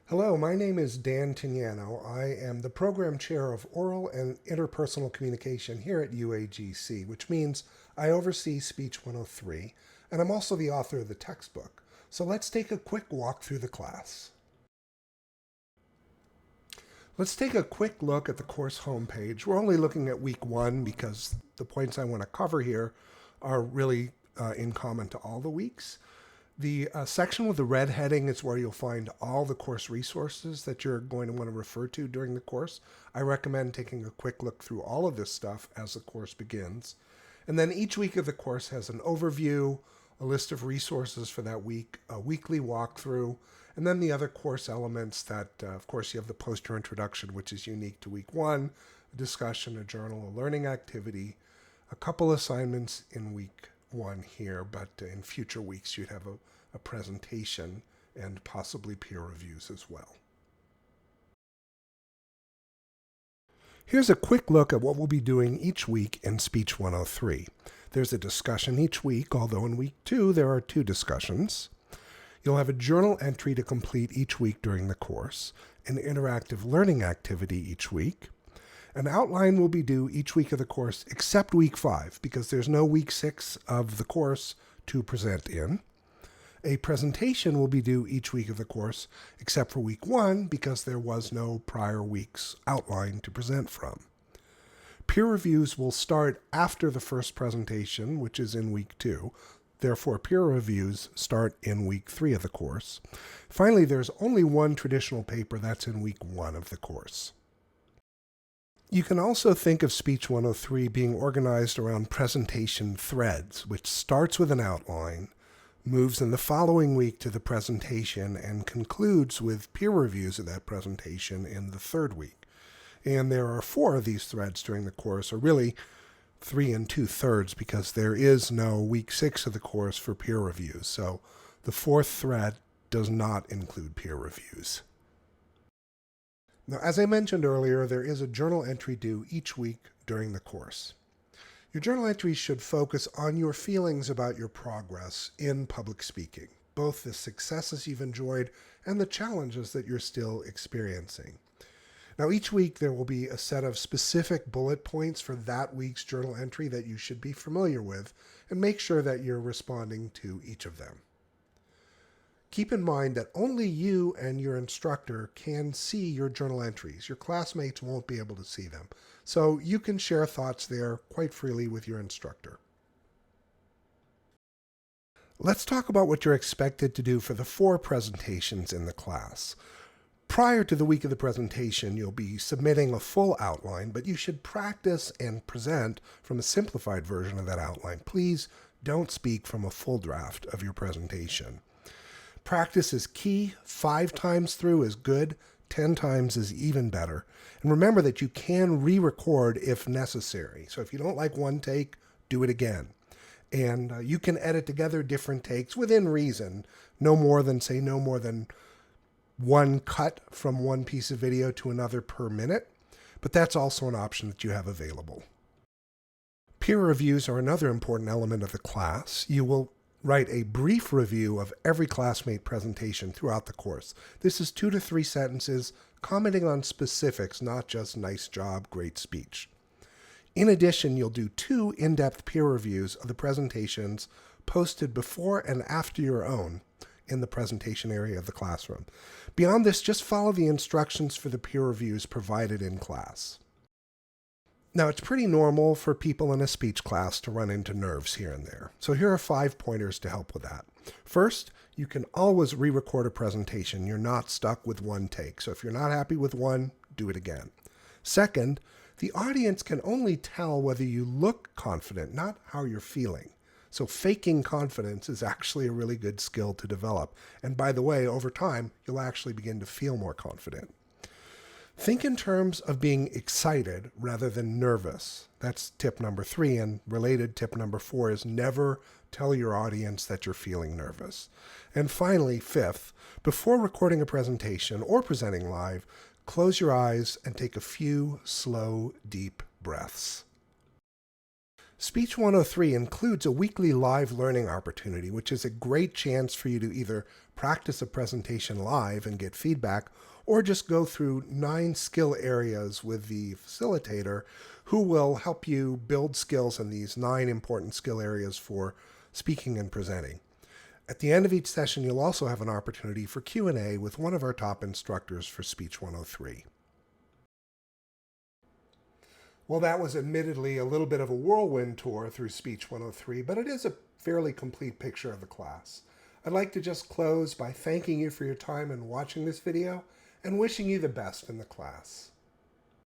Hello, my name is Dan Tignano. I am the Program Chair of Oral and Interpersonal Communication here at UAGC, which means I oversee Speech 103, and I'm also the author of the textbook. So let's take a quick walk through the class. Let's take a quick look at the course homepage. We're only looking at week 1 because the points I want to cover here are really in common to all the weeks. The section with the red heading is where you'll find all the course resources that you're going to want to refer to during the course. I recommend taking a quick look through all of this stuff as the course begins. And then each week of the course has an overview, a list of resources for that week, a weekly walkthrough, and then the other course elements that, of course, you have the poster introduction, which is unique to week 1, a discussion, a journal, a learning activity, a couple assignments in week 1 here, but in future weeks you'd have a presentation and possibly peer reviews as well. Here's a quick look at what we'll be doing each week in Speech 103. There's a discussion each week, although in week 2 there are 2 discussions. You'll have a journal entry to complete each week during the course, an interactive learning activity each week. An outline will be due each week of the course except week 5 because there's no week 6 of the course to present in. A presentation will be due each week of the course except for week 1 because there was no prior week's outline to present from. Peer reviews will start after the first presentation, which is in week 2. Therefore, peer reviews start in week 3 of the course. Finally, there's only one traditional paper that's in week 1 of the course. You can also think of Speech 103 being organized around presentation threads, which starts with an outline, moves in the following week to the presentation, and concludes with peer reviews of that presentation in the 3rd week. And there are 4 of these threads during the course, or really 3 2/3, because there is no week 6 of the course for peer reviews. So the 4th thread does not include peer reviews. Now, as I mentioned earlier, there is a journal entry due each week during the course. Your journal entries should focus on your feelings about your progress in public speaking, both the successes you've enjoyed and the challenges that you're still experiencing. Now, each week there will be a set of specific bullet points for that week's journal entry that you should be familiar with, and make sure that you're responding to each of them. Keep in mind that only you and your instructor can see your journal entries. Your classmates won't be able to see them. So you can share thoughts there quite freely with your instructor. Let's talk about what you're expected to do for the 4 presentations in the class. Prior to the week of the presentation, you'll be submitting a full outline, but you should practice and present from a simplified version of that outline. Please don't speak from a full draft of your presentation. Practice is key. 5 times through is good. 10 times is even better. And remember that you can re-record if necessary. So if you don't like one take, do it again. And you can edit together different takes within reason. No more than one cut from one piece of video to another per minute. But that's also an option that you have available. Peer reviews are another important element of the class. You will write a brief review of every classmate presentation throughout the course. This is 2 to 3 sentences commenting on specifics, not just nice job, great speech. In addition, you'll do 2 in-depth peer reviews of the presentations posted before and after your own in the presentation area of the classroom. Beyond this, just follow the instructions for the peer reviews provided in class. Now, it's pretty normal for people in a speech class to run into nerves here and there. So here are 5 pointers to help with that. First, you can always re-record a presentation. You're not stuck with one take. So if you're not happy with one, do it again. Second, the audience can only tell whether you look confident, not how you're feeling. So faking confidence is actually a really good skill to develop. And by the way, over time, you'll actually begin to feel more confident. Think in terms of being excited rather than nervous. That's tip number 3, and related tip number 4 is never tell your audience that you're feeling nervous. And finally, 5th, before recording a presentation or presenting live, close your eyes and take a few slow, deep breaths. Speech 103 includes a weekly live learning opportunity, which is a great chance for you to either practice a presentation live and get feedback, or just go through 9 skill areas with the facilitator who will help you build skills in these 9 important skill areas for speaking and presenting. At the end of each session, you'll also have an opportunity for Q&A with one of our top instructors for Speech 103. Well, that was admittedly a little bit of a whirlwind tour through Speech 103, but it is a fairly complete picture of the class. I'd like to just close by thanking you for your time in watching this video and wishing you the best in the class.